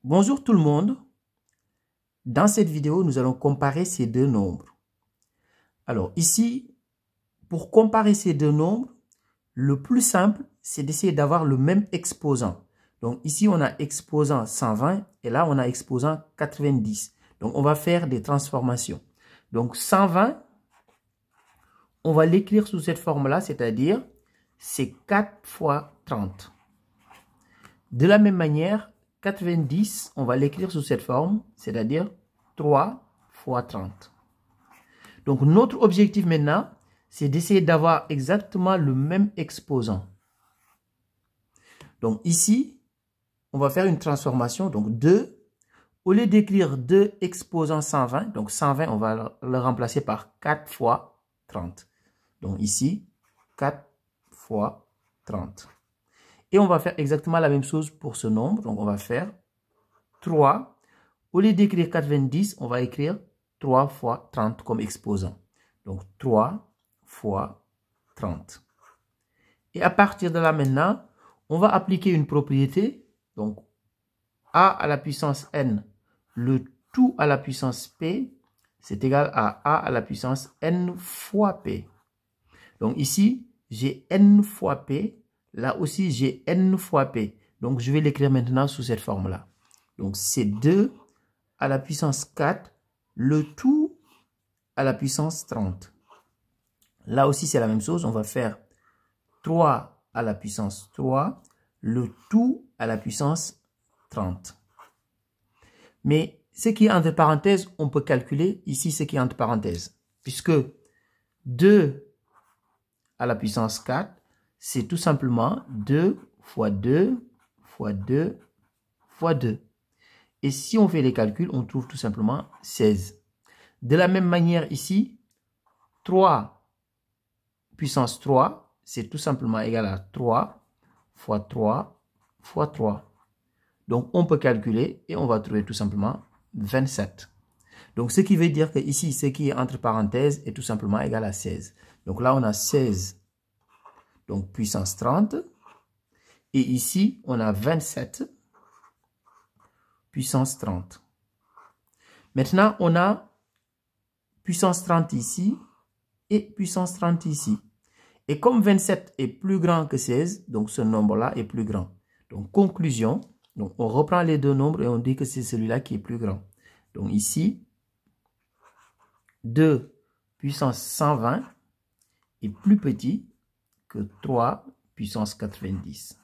Bonjour tout le monde. Dans cette vidéo, nous allons comparer ces deux nombres. Alors ici, pour comparer ces deux nombres, le plus simple, c'est d'essayer d'avoir le même exposant. Donc ici, on a exposant 120 et là, on a exposant 90. Donc on va faire des transformations. Donc 120, on va l'écrire sous cette forme-là, c'est-à-dire c'est 4 fois 30. De la même manière, 90, on va l'écrire sous cette forme, c'est-à-dire 3 fois 30. Donc, notre objectif maintenant, c'est d'essayer d'avoir exactement le même exposant. Donc, ici, on va faire une transformation. Donc, 2, au lieu d'écrire 2 exposant 120, donc 120, on va le remplacer par 4 fois 30. Donc, ici, 4 fois 30. Et on va faire exactement la même chose pour ce nombre. Donc, on va faire 3. Au lieu d'écrire 90, on va écrire 3 fois 30 comme exposant. Donc, 3 fois 30. Et à partir de là maintenant, on va appliquer une propriété. Donc, a à la puissance n, le tout à la puissance p, c'est égal à a à la puissance n fois p. Donc, ici, j'ai n fois p. Là aussi, j'ai n fois p. Donc, je vais l'écrire maintenant sous cette forme-là. Donc, c'est 2 à la puissance 4, le tout à la puissance 30. Là aussi, c'est la même chose. On va faire 3 à la puissance 3, le tout à la puissance 30. Mais ce qui est entre parenthèses, on peut calculer ici ce qui est entre parenthèses. Puisque 2 à la puissance 4, c'est tout simplement 2 fois 2 fois 2 fois 2. Et si on fait les calculs, on trouve tout simplement 16. De la même manière ici, 3 puissance 3, c'est tout simplement égal à 3 fois 3 fois 3. Donc, on peut calculer et on va trouver tout simplement 27. Donc, ce qui veut dire que ici, ce qui est entre parenthèses est tout simplement égal à 16. Donc là, on a 16, donc puissance 30. Et ici, on a 27 puissance 30. Maintenant, on a puissance 30 ici et puissance 30 ici. Et comme 27 est plus grand que 16, donc ce nombre-là est plus grand. Donc, conclusion, donc on reprend les deux nombres et on dit que c'est celui-là qui est plus grand. Donc ici, 2 puissance 120 est plus petit que 3 puissance 90.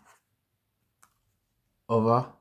Au revoir.